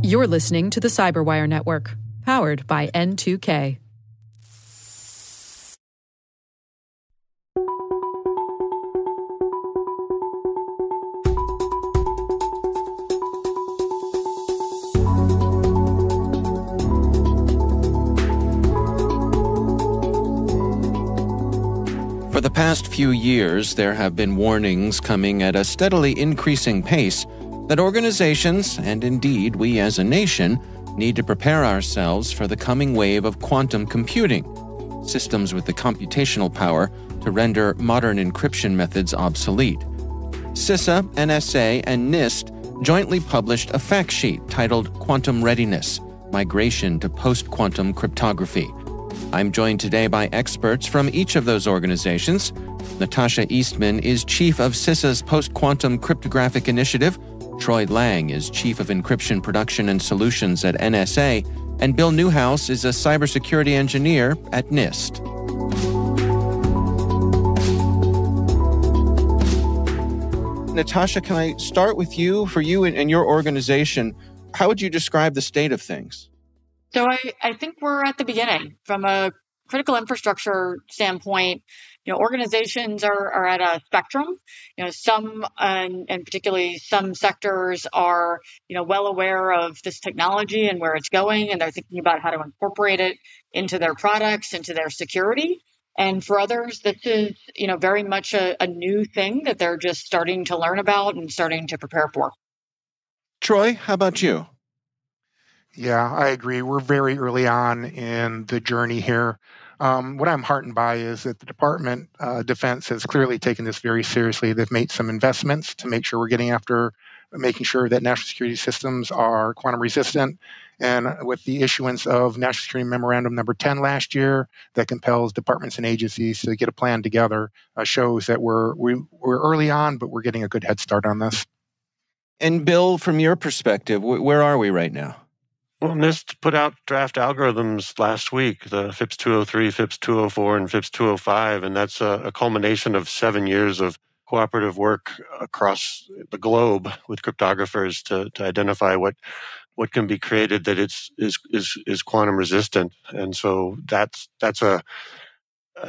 You're listening to the Cyberwire Network, powered by N2K. For the past few years, there have been warnings coming at a steadily increasing pace that organizations, and indeed we as a nation, need to prepare ourselves for the coming wave of quantum computing, systems with the computational power to render modern encryption methods obsolete. CISA, NSA, and NIST jointly published a fact sheet titled Quantum-Readiness, Migration to Post-Quantum Cryptography. I'm joined today by experts from each of those organizations. Natasha Eastman is chief of CISA's Post-Quantum Cryptographic Initiative, Troy Lange is chief of encryption production and solutions at NSA, and Bill Newhouse is a cybersecurity engineer at NIST. Natasha, can I start with you? For you and your organization, how would you describe the state of things? So I think we're at the beginning. From a critical infrastructure standpoint, organizations are at a spectrum. Some, and particularly some sectors are, well aware of this technology and where it's going, and they're thinking about how to incorporate it into their products, into their security. And for others, this is, very much a new thing that they're just starting to learn about and starting to prepare for. Troy, how about you? Yeah, I agree. We're very early on in the journey here. What I'm heartened by is that the Department of Defense has clearly taken this very seriously. They've made some investments to make sure we're getting after making sure that national security systems are quantum resistant. And with the issuance of National Security Memorandum number 10 last year that compels departments and agencies to get a plan together, shows that we're early on, but we're getting a good head start on this. And Bill, from your perspective, where are we right now? Well, NIST put out draft algorithms last week, the FIPS 203, FIPS 204, and FIPS 205, and that's a culmination of 7 years of cooperative work across the globe with cryptographers to identify what can be created that is quantum resistant. And so that's a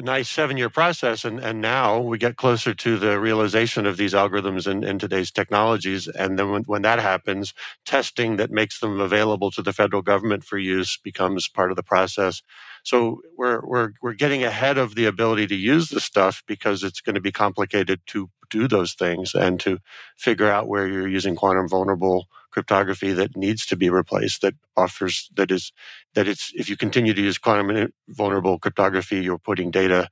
nice 7-year process, and now we get closer to the realization of these algorithms in today's technologies. And then when that happens, testing that makes them available to the federal government for use becomes part of the process. So we're getting ahead of the ability to use the stuff because it's going to be complicated to do those things and to figure out where you're using quantum vulnerable cryptography that needs to be replaced, that it's if you continue to use quantum vulnerable cryptography, you're putting data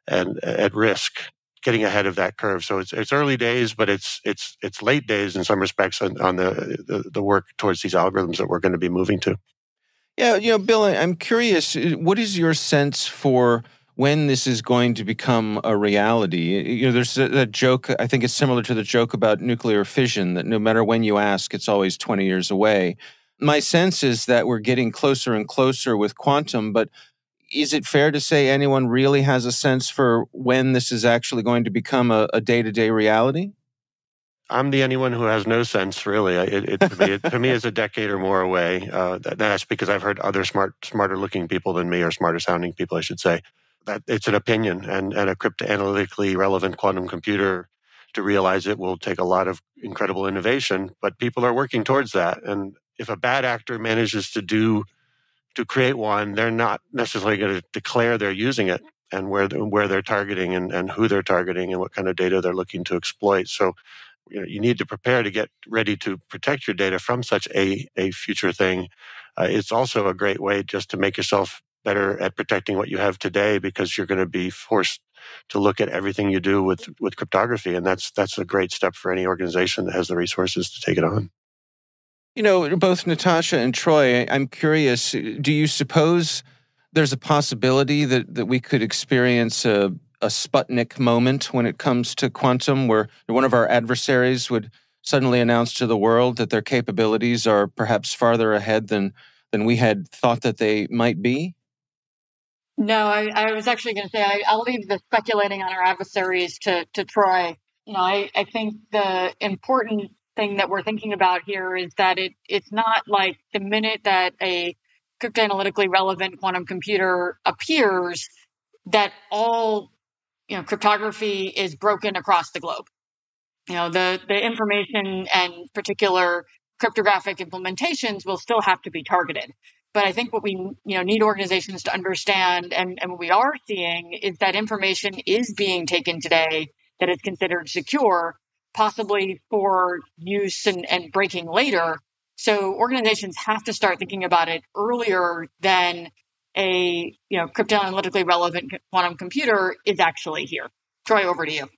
at risk, getting ahead of that curve. So it's early days, but it's late days in some respects on the work towards these algorithms that we're going to be moving to. Yeah, Bill, I'm curious, what is your sense for when this is going to become a reality? There's a joke, I think it's similar to the joke about nuclear fission, that no matter when you ask, it's always 20 years away. My sense is that we're getting closer and closer with quantum, but is it fair to say anyone really has a sense for when this is actually going to become a day-to-day reality? I'm the anyone who has no sense, really. To me, it's a decade or more away. That's because I've heard other smarter-looking people than me, or smarter-sounding people, I should say. That it's an opinion, and a crypto-analytically relevant quantum computer, to realize it, will take a lot of incredible innovation. But people are working towards that. And if a bad actor manages to create one, they're not necessarily going to declare they're using it, and where they're targeting, and who they're targeting, and what kind of data they're looking to exploit. So you need to prepare to get ready to protect your data from such a future thing. It's also a great way just to make yourself better at protecting what you have today, because you're going to be forced to look at everything you do with cryptography. And that's a great step for any organization that has the resources to take it on. Both Natasha and Troy, I'm curious, do you suppose there's a possibility that we could experience a Sputnik moment when it comes to quantum, where one of our adversaries would suddenly announce to the world that their capabilities are perhaps farther ahead than we had thought that they might be? No, I was actually going to say I'll leave the speculating on our adversaries to Troy. I think the important thing that we're thinking about here is that it's not like the minute that a cryptanalytically relevant quantum computer appears that all cryptography is broken across the globe. The information and particular cryptographic implementations will still have to be targeted. But I think what we need organizations to understand, and what we are seeing, is that information is being taken today that is considered secure, possibly for use and breaking later. So organizations have to start thinking about it earlier than a cryptanalytically relevant quantum computer is actually here. Troy, over to you.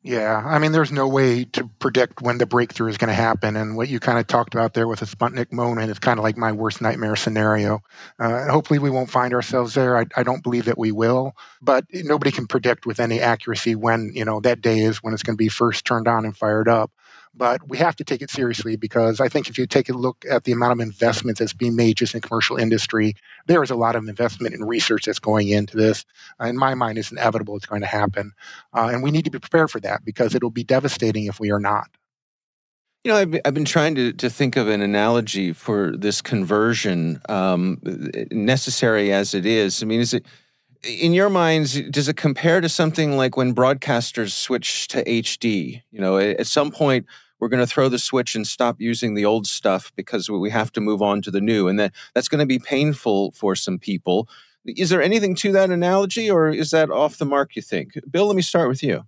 Yeah, I mean, there's no way to predict when the breakthrough is going to happen. And what you kind of talked about there with the Sputnik moment is kind of like my worst nightmare scenario. Hopefully we won't find ourselves there. I don't believe that we will, but nobody can predict with any accuracy when, that day is when it's going to be first turned on and fired up. But we have to take it seriously, because I think if you take a look at the amount of investment that's being made just in commercial industry, there is a lot of investment in research that's going into this. In my mind, it's inevitable it's going to happen. And we need to be prepared for that, because it'll be devastating if we are not. I've been trying to think of an analogy for this conversion, necessary as it is. I mean, is it, in your minds, does it compare to something like when broadcasters switch to HD? At some point, we're going to throw the switch and stop using the old stuff because we have to move on to the new. And that's going to be painful for some people. Is there anything to that analogy, or is that off the mark, you think? Bill, let me start with you.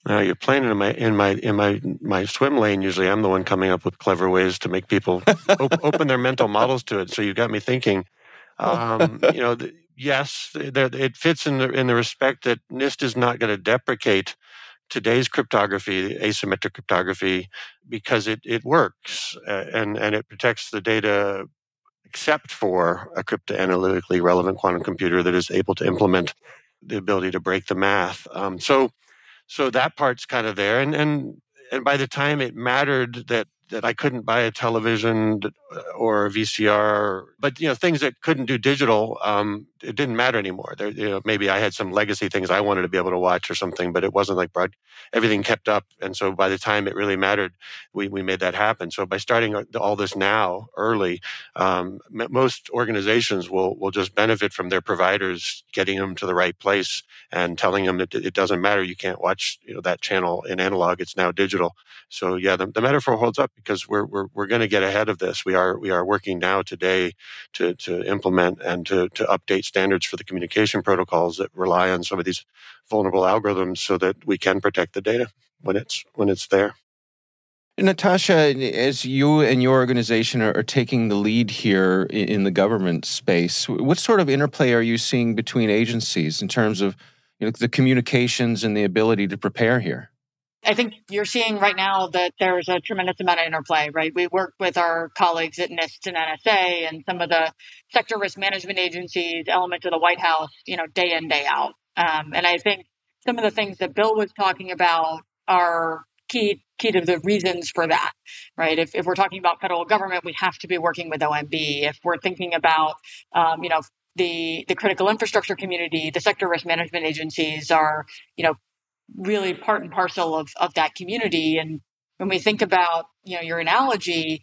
You're playing in my swim lane. Usually I'm the one coming up with clever ways to make people open their mental models to it. So you got me thinking. Yes, it fits in the respect that NIST is not going to deprecate today's cryptography, asymmetric cryptography, because it works and it protects the data, except for a cryptoanalytically relevant quantum computer that is able to implement the ability to break the math. So that part's kind of there, and by the time it mattered that I couldn't buy a television or a VCR, but things that couldn't do digital, it didn't matter anymore. Maybe I had some legacy things I wanted to be able to watch or something, but it wasn't like everything kept up. And so by the time it really mattered, we made that happen. So by starting all this now early, most organizations will just benefit from their providers getting them to the right place and telling them that it doesn't matter. You can't watch that channel in analog. It's now digital. So yeah, the metaphor holds up, because we're going to get ahead of this. We are working now today to implement and to update standards for the communication protocols that rely on some of these vulnerable algorithms, so that we can protect the data when it's there. Natasha, as you and your organization are taking the lead here in the government space, what sort of interplay are you seeing between agencies in terms of the communications and the ability to prepare here? I think you're seeing right now that there's a tremendous amount of interplay, right? We work with our colleagues at NIST and NSA and some of the sector risk management agencies, elements of the White House, day in, day out. And I think some of the things that Bill was talking about are key to the reasons for that, right? If we're talking about federal government, we have to be working with OMB. If we're thinking about, the critical infrastructure community, the sector risk management agencies are, really part and parcel of that community. And when we think about, your analogy,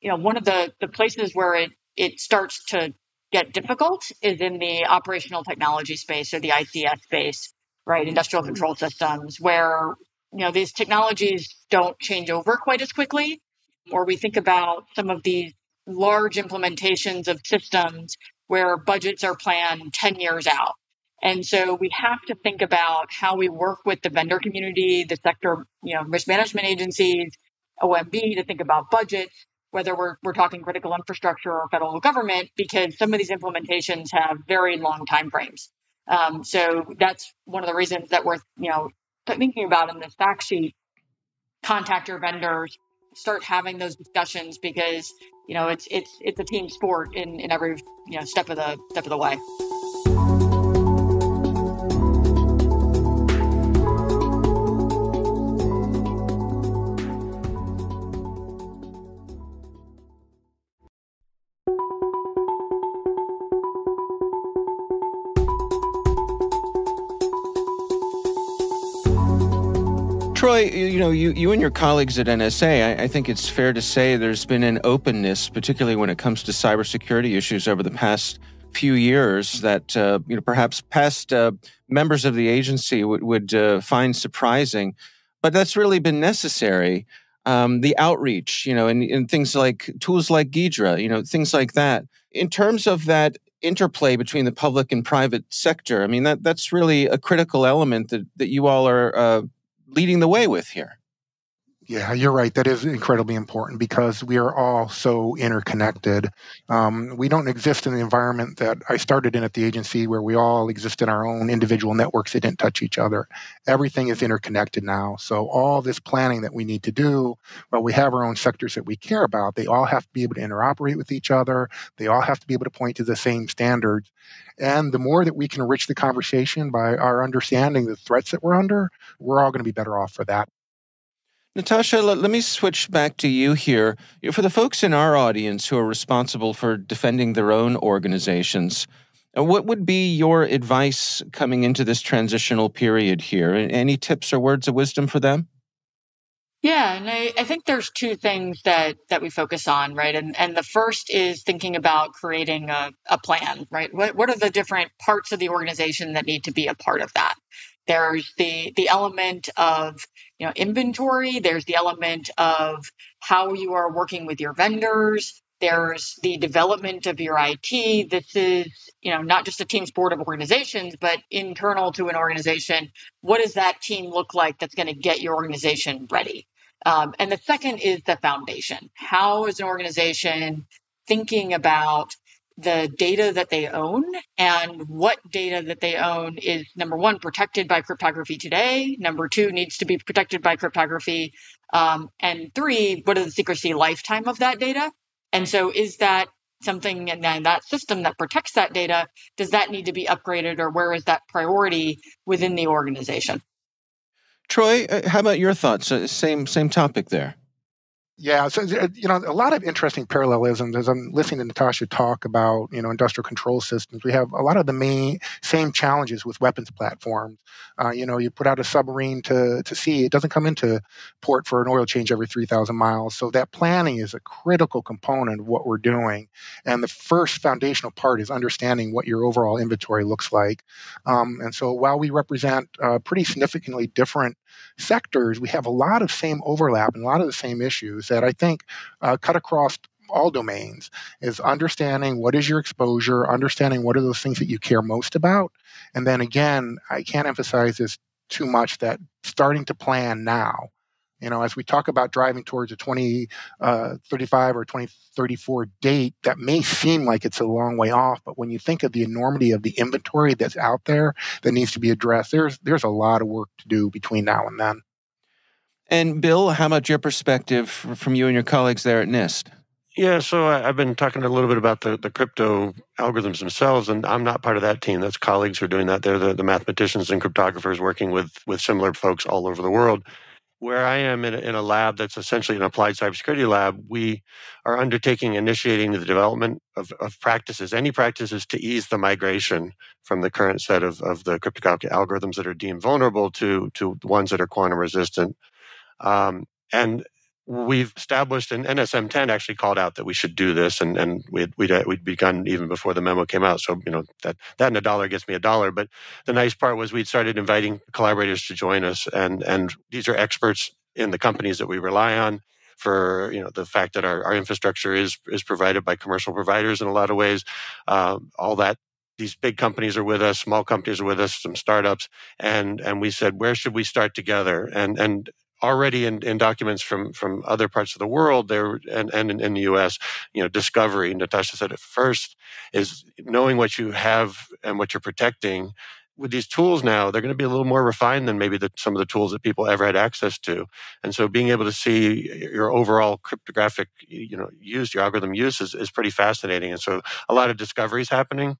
one of the places where it starts to get difficult is in the operational technology space, or the ICS space, right? Industrial control systems, where, these technologies don't change over quite as quickly. Or we think about some of these large implementations of systems where budgets are planned 10 years out. And so we have to think about how we work with the vendor community, the sector, risk management agencies, OMB, to think about budgets, whether we're talking critical infrastructure or federal government, because some of these implementations have very long timeframes. So that's one of the reasons that we're, thinking about in this fact sheet. Contact your vendors, start having those discussions, because it's a team sport in every step of the way. Troy, you and your colleagues at NSA, I think it's fair to say there's been an openness, particularly when it comes to cybersecurity issues over the past few years that perhaps past members of the agency would find surprising, but that's really been necessary. The outreach, and things like tools like Ghidra, things like that. In terms of that interplay between the public and private sector, I mean, that's really a critical element that you all are leading the way with here. Yeah, you're right. That is incredibly important because we are all so interconnected. We don't exist in the environment that I started in at the agency where we all exist in our own individual networks that didn't touch each other. Everything is interconnected now. So all this planning that we need to do, well, we have our own sectors that we care about. They all have to be able to interoperate with each other. They all have to be able to point to the same standards. And the more that we can enrich the conversation by our understanding the threats that we're under, we're all going to be better off for that. Natasha, let me switch back to you here. For the folks in our audience who are responsible for defending their own organizations, what would be your advice coming into this transitional period here? Any tips or words of wisdom for them? Yeah, and I think there's two things that we focus on, right? And the first is thinking about creating a plan, right? What are the different parts of the organization that need to be a part of that? There's the element of inventory. There's the element of how you are working with your vendors. There's the development of your IT. This is not just a team sport of organizations, but internal to an organization. What does that team look like that's going to get your organization ready? And the second is the foundation. How is an organization thinking about the data that they own and what data that they own is, number one, protected by cryptography today, number two, needs to be protected by cryptography, and three, what is the secrecy lifetime of that data? And so is that something, and then that system that protects that data, does that need to be upgraded, or where is that priority within the organization? Troy, how about your thoughts? Same topic there. Yeah, so a lot of interesting parallelisms as I'm listening to Natasha talk about industrial control systems. We have a lot of the same challenges with weapons platforms. You put out a submarine to sea; it doesn't come into port for an oil change every 3,000 miles. So that planning is a critical component of what we're doing. And the first foundational part is understanding what your overall inventory looks like. And so while we represent pretty significantly different sectors, we have a lot of same overlap and a lot of the same issues that I think cut across all domains. Is understanding what is your exposure, understanding what are those things that you care most about. And then again, I can't emphasize this too much, that starting to plan now. As we talk about driving towards a 2035 or 2034 date, that may seem like it's a long way off, but when you think of the enormity of the inventory that's out there that needs to be addressed, there's a lot of work to do between now and then. And Bill, how about your perspective from you and your colleagues there at NIST? Yeah, so I've been talking a little bit about the crypto algorithms themselves, and I'm not part of that team. That's colleagues who are doing that. They're the mathematicians and cryptographers working with similar folks all over the world. Where I am in a lab that's essentially an applied cybersecurity lab, we are initiating the development of practices, any practices to ease the migration from the current set of the cryptographic algorithms that are deemed vulnerable to ones that are quantum resistant. And we've established, and NSM-10 actually called out that we should do this, and we'd begun even before the memo came out. So that and $1 gets me $1. But the nice part was we'd started inviting collaborators to join us, and these are experts in the companies that we rely on for the fact that our infrastructure is provided by commercial providers in a lot of ways. All that. These big companies are with us, small companies are with us, some startups, and we said, where should we start together? And already in documents from other parts of the world there and in the US, discovery, Natasha said it first, is knowing what you have and what you're protecting. With these tools now, they're going to be a little more refined than maybe some of the tools that people ever had access to. And so being able to see your overall cryptographic, use, your algorithm use is pretty fascinating. And so a lot of discovery is happening.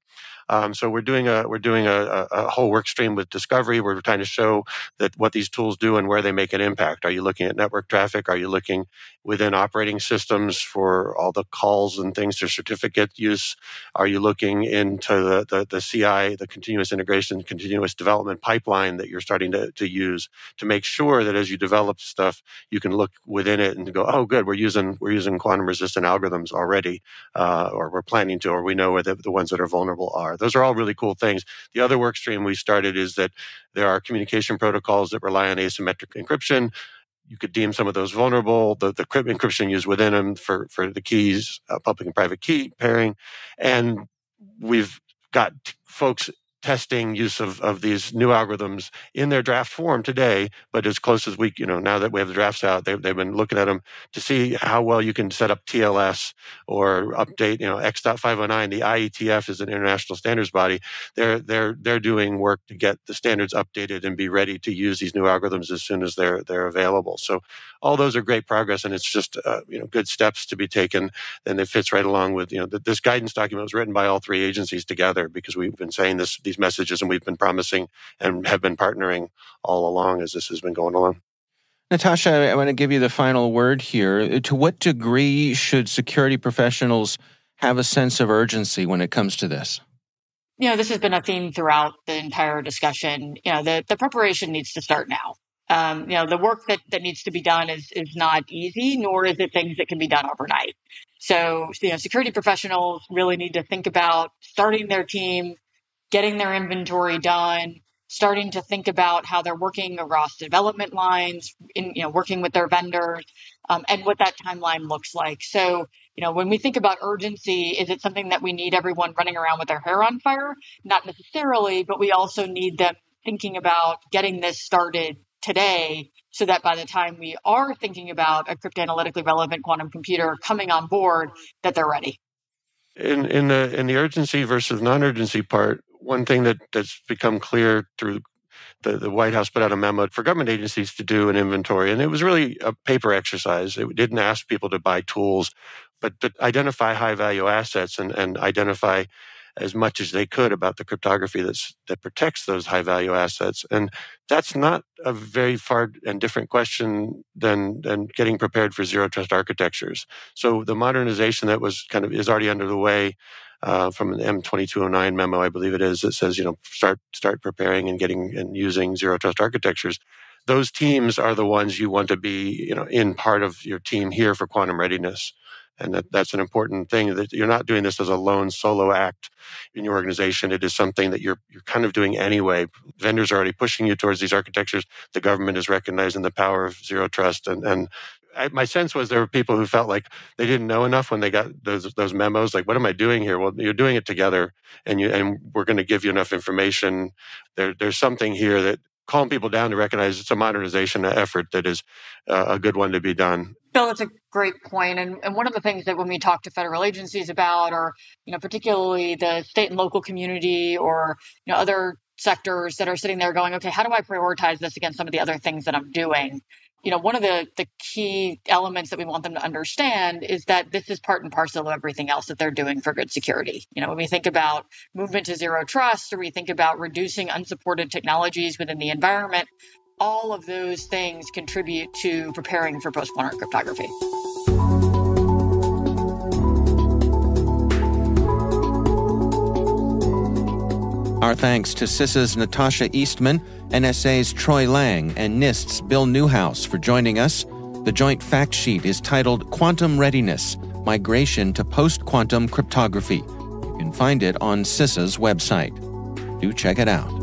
So we're doing a whole work stream with discovery. We're trying to show that what these tools do and where they make an impact. Are you looking at network traffic? Are you looking within operating systems for all the calls and things to certificate use? Are you looking into the CI, the continuous integration, continuous development pipeline that you're starting to use to make sure that as you develop stuff, you can look within it and go, oh, good, we're using quantum resistant algorithms already, or we're planning to, or we know where the ones that are vulnerable are. Those are all really cool things. The other work stream we started is that there are communication protocols that rely on asymmetric encryption. You could deem some of those vulnerable, the encryption used within them for the keys, public and private key pairing. And we've got folks testing use of these new algorithms in their draft form today, but as close as we, now that we have the drafts out, they've been looking at them to see how well you can set up TLS or update, X.509. The IETF is an international standards body. They're doing work to get the standards updated and be ready to use these new algorithms as soon as they're available. So all those are great progress, and it's just good steps to be taken, and it fits right along with this guidance document was written by all three agencies together because we've been saying these messages, and we've been promising and have been partnering all along as this has been going along. Natasha, I want to give you the final word here. To what degree should security professionals have a sense of urgency when it comes to this? This has been a theme throughout the entire discussion. The preparation needs to start now. The work that needs to be done is not easy, nor is it things that can be done overnight. So, security professionals really need to think about starting their team, getting their inventory done, starting to think about how they're working across development lines, working with their vendors, and what that timeline looks like. So, when we think about urgency, is it something that we need everyone running around with their hair on fire? Not necessarily, but we also need them thinking about getting this started today so that by the time we are thinking about a cryptanalytically relevant quantum computer coming on board, that they're ready. In the urgency versus non-urgency part, one thing that's become clear through the White House put out a memo for government agencies to do an inventory, and it was really a paper exercise. It didn't ask people to buy tools, but to identify high-value assets and identify as much as they could about the cryptography that protects those high-value assets. And that's not a very far and different question than getting prepared for zero-trust architectures. So the modernization that is already under the way from an M2209 memo, I believe it is, that says, start preparing and using zero-trust architectures. Those teams are the ones you want to be, in part of your team here for quantum readiness. And that's an important thing, that you're not doing this as a lone solo act in your organization. It is something that you're kind of doing anyway. Vendors are already pushing you towards these architectures. The government is recognizing the power of zero trust. And my sense was there were people who felt like they didn't know enough when they got those memos. Like, what am I doing here? Well, you're doing it together, and we're going to give you enough information. There's something here that calling people down to recognize it's a modernization effort that is a good one to be done. Bill, that's a great point. And one of the things that when we talk to federal agencies about, or, particularly the state and local community, or, other sectors that are sitting there going, okay, how do I prioritize this against some of the other things that I'm doing? One of the key elements that we want them to understand is that this is part and parcel of everything else that they're doing for good security. When we think about movement to zero trust, or we think about reducing unsupported technologies within the environment, all of those things contribute to preparing for post-quantum cryptography. Our thanks to CISA's Natasha Eastman, NSA's Troy Lange, and NIST's Bill Newhouse for joining us. The joint fact sheet is titled Quantum-Readiness, Migration to Post-Quantum Cryptography. You can find it on CISA's website. Do check it out.